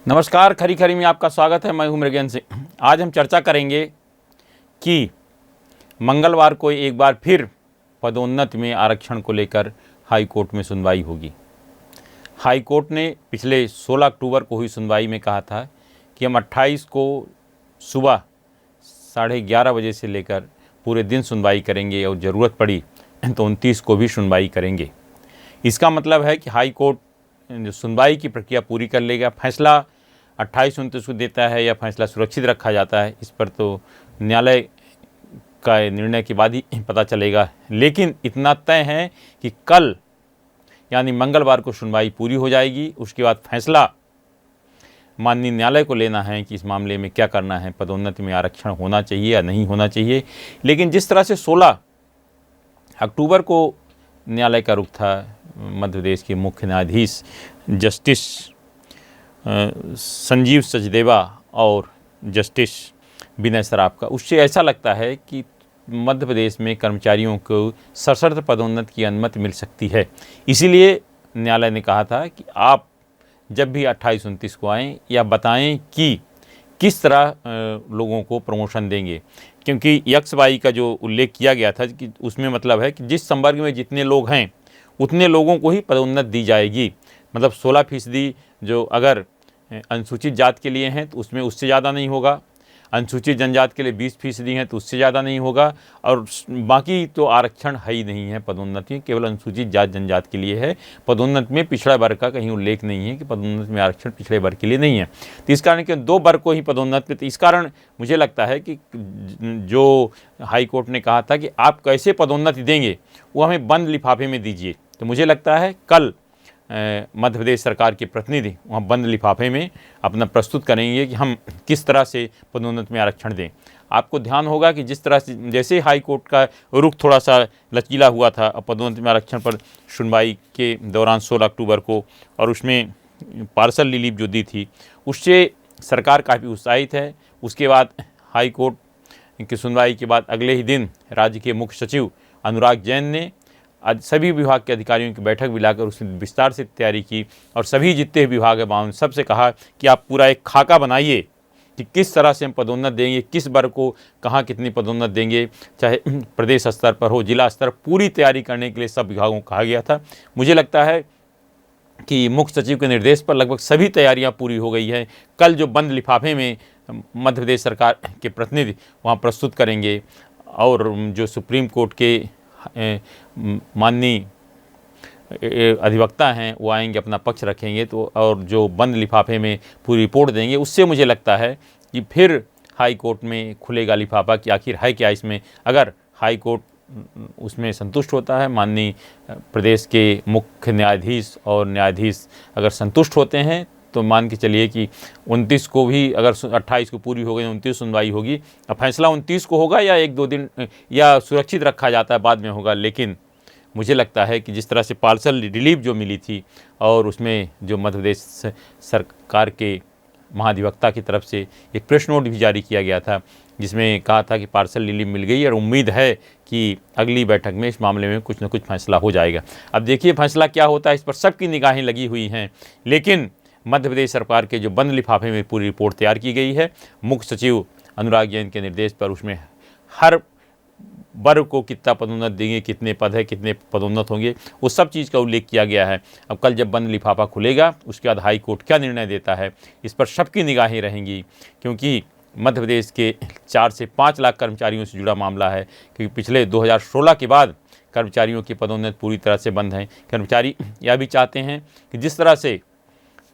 नमस्कार, खरी खरी में आपका स्वागत है। मैं हूं मृगेन सिंह। आज हम चर्चा करेंगे कि मंगलवार को एक बार फिर पदोन्नति में आरक्षण को लेकर हाई कोर्ट में सुनवाई होगी। हाई कोर्ट ने पिछले 16 अक्टूबर को हुई सुनवाई में कहा था कि हम 28 को सुबह 11:30 बजे से लेकर पूरे दिन सुनवाई करेंगे और ज़रूरत पड़ी तो 29 को भी सुनवाई करेंगे। इसका मतलब है कि हाई कोर्ट जो सुनवाई की प्रक्रिया पूरी कर लेगा। फैसला 28-29 को देता है या फैसला सुरक्षित रखा जाता है, इस पर तो न्यायालय का निर्णय के बाद ही पता चलेगा। लेकिन इतना तय है कि कल यानी मंगलवार को सुनवाई पूरी हो जाएगी। उसके बाद फैसला माननीय न्यायालय को लेना है कि इस मामले में क्या करना है, पदोन्नति में आरक्षण होना चाहिए या नहीं होना चाहिए। लेकिन जिस तरह से 16 अक्टूबर को न्यायालय का रुख था, मध्य प्रदेश के मुख्य न्यायाधीश जस्टिस संजीव सचदेवा और जस्टिस विनय सराफ का, उससे ऐसा लगता है कि मध्य प्रदेश में कर्मचारियों को सशर्त पदोन्नति की अनुमति मिल सकती है। इसीलिए न्यायालय ने कहा था कि आप जब भी 28-29 को आएँ या बताएं कि किस तरह लोगों को प्रमोशन देंगे, क्योंकि XY का जो उल्लेख किया गया था कि उसमें मतलब है कि जिस संवर्ग में जितने लोग हैं उतने लोगों को ही पदोन्नति दी जाएगी। मतलब 16% जो अगर अनुसूचित जात के लिए हैं तो उसमें उससे ज़्यादा नहीं होगा, अनुसूचित जनजाति के लिए 20% हैं तो उससे ज़्यादा नहीं होगा, और बाकी तो आरक्षण है ही नहीं है। पदोन्नति केवल अनुसूचित जात जनजाति के लिए है। पदोन्नति में पिछड़ा वर्ग का कहीं उल्लेख नहीं है कि पदोन्नति में आरक्षण पिछड़े वर्ग के लिए नहीं है। तो इस कारण के 2 वर्ग को ही पदोन्नति। तो इस कारण मुझे लगता है कि जो हाई कोर्ट ने कहा था कि आप कैसे पदोन्नति देंगे वो हमें बंद लिफाफे में दीजिए, तो मुझे लगता है कल मध्य प्रदेश सरकार के प्रतिनिधि वहाँ बंद लिफाफे में अपना प्रस्तुत करेंगे कि हम किस तरह से पदोन्नति में आरक्षण दें। आपको ध्यान होगा कि जिस तरह से जैसे हाई कोर्ट का रुख थोड़ा सा लचीला हुआ था पदोन्नति में आरक्षण पर सुनवाई के दौरान 16 अक्टूबर को, और उसमें पार्सल रिलीफ जो दी थी उससे सरकार काफ़ी उत्साहित है। उसके बाद हाई कोर्ट की सुनवाई के बाद अगले ही दिन राज्य के मुख्य सचिव अनुराग जैन ने आज सभी विभाग के अधिकारियों की बैठक बुलाकर उसमें विस्तार से तैयारी की और सभी जितने विभाग हैं वहाँ सबसे कहा कि आप पूरा एक खाका बनाइए कि किस तरह से हम पदोन्नति देंगे, किस वर्ग को कहाँ कितनी पदोन्नति देंगे, चाहे प्रदेश स्तर पर हो, जिला स्तर, पूरी तैयारी करने के लिए सब विभागों को कहा गया था। मुझे लगता है कि मुख्य सचिव के निर्देश पर लगभग सभी तैयारियाँ पूरी हो गई हैं। कल जो बंद लिफाफे में मध्य प्रदेश सरकार के प्रतिनिधि वहाँ प्रस्तुत करेंगे और जो सुप्रीम कोर्ट के माननीय अधिवक्ता हैं वो आएंगे, अपना पक्ष रखेंगे, तो और जो बंद लिफाफे में पूरी रिपोर्ट देंगे, उससे मुझे लगता है कि फिर हाई कोर्ट में खुलेगा लिफाफा कि आखिर है क्या इसमें। अगर हाई कोर्ट उसमें संतुष्ट होता है, माननीय प्रदेश के मुख्य न्यायाधीश और न्यायाधीश अगर संतुष्ट होते हैं, तो मान के चलिए कि 29 को भी, अगर 28 को पूरी हो गई 29 सुनवाई होगी। अब फैसला 29 को होगा या 1-2 दिन या सुरक्षित रखा जाता है बाद में होगा। लेकिन मुझे लगता है कि जिस तरह से पार्सल रिलीफ जो मिली थी और उसमें जो मध्य प्रदेश सरकार के महाधिवक्ता की तरफ से एक प्रेस नोट भी जारी किया गया था जिसमें कहा था कि पार्सल रिलीफ मिल गई और उम्मीद है कि अगली बैठक में इस मामले में कुछ न कुछ फैसला हो जाएगा। अब देखिए फैसला क्या होता है, इस पर सबकी निगाहें लगी हुई हैं। लेकिन मध्य प्रदेश सरकार के जो बंद लिफाफे में पूरी रिपोर्ट तैयार की गई है मुख्य सचिव अनुराग जैन के निर्देश पर, उसमें हर वर्ग को कितना पदोन्नति देंगे, कितने पद है, कितने पदोन्नत होंगे, वो सब चीज़ का उल्लेख किया गया है। अब कल जब बंद लिफाफा खुलेगा उसके बाद हाई कोर्ट क्या निर्णय देता है, इस पर सबकी निगाहें रहेंगी, क्योंकि मध्य प्रदेश के 4 से 5 लाख कर्मचारियों से जुड़ा मामला है। क्योंकि पिछले 2016 के बाद कर्मचारियों की पदोन्नति पूरी तरह से बंद है। कर्मचारी यह भी चाहते हैं कि जिस तरह से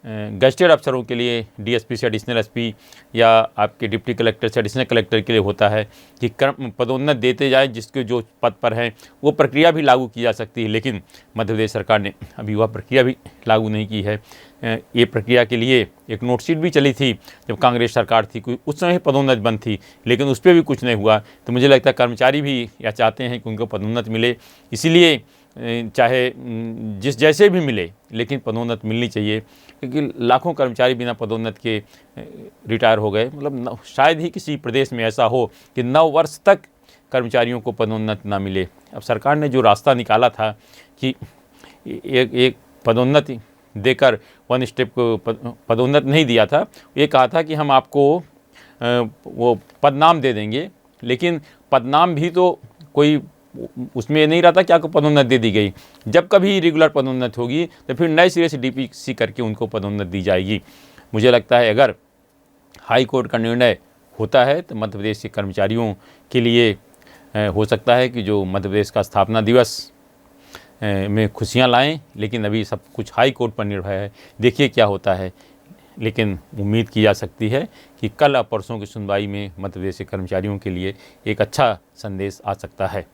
गजटेड अफसरों के लिए DSP से एडिशनल SP या आपके डिप्टी कलेक्टर से एडिशनल कलेक्टर के लिए होता है कि पदोन्नति देते जाए जिसके जो पद पर हैं, वो प्रक्रिया भी लागू की जा सकती है। लेकिन मध्य प्रदेश सरकार ने अभी वह प्रक्रिया भी लागू नहीं की है। ये प्रक्रिया के लिए एक नोटशीट भी चली थी जब कांग्रेस सरकार थी, कोई उस समय पदोन्नति बंद थी, लेकिन उस पर भी कुछ नहीं हुआ। तो मुझे लगता है कर्मचारी भी यह चाहते हैं कि उनको पदोन्नति मिले, इसीलिए चाहे जिस जैसे भी मिले लेकिन पदोन्नति मिलनी चाहिए, क्योंकि लाखों कर्मचारी बिना पदोन्नति के रिटायर हो गए। मतलब शायद ही किसी प्रदेश में ऐसा हो कि 9 वर्ष तक कर्मचारियों को पदोन्नति ना मिले। अब सरकार ने जो रास्ता निकाला था कि एक पदोन्नति देकर वन स्टेप पदोन्नत नहीं दिया था। ये कहा था कि हम आपको वो पदनाम दे देंगे, लेकिन पदनाम भी तो कोई उसमें नहीं रहता कि आपको पदोन्नत दे दी गई। जब कभी रेगुलर पदोन्नत होगी तो फिर नए सिरे से डीपीसी करके उनको पदोन्नत दी जाएगी। मुझे लगता है अगर हाई कोर्ट का निर्णय होता है तो मध्य प्रदेश के कर्मचारियों के लिए हो सकता है कि जो मध्य प्रदेश का स्थापना दिवस में खुशियां लाएं, लेकिन अभी सब कुछ हाई कोर्ट पर निर्भर है। देखिए क्या होता है, लेकिन उम्मीद की जा सकती है कि कल और परसों की सुनवाई में मध्य प्रदेश के कर्मचारियों के लिए एक अच्छा संदेश आ सकता है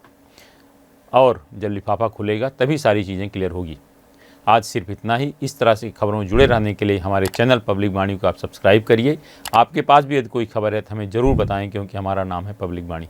और जब लिफाफा खुलेगा तभी सारी चीज़ें क्लियर होगी। आज सिर्फ इतना ही। इस तरह से खबरों में जुड़े रहने के लिए हमारे चैनल पब्लिक वाणी को आप सब्सक्राइब करिए। आपके पास भी यदि कोई खबर है तो हमें ज़रूर बताएं, क्योंकि हमारा नाम है पब्लिक वाणी।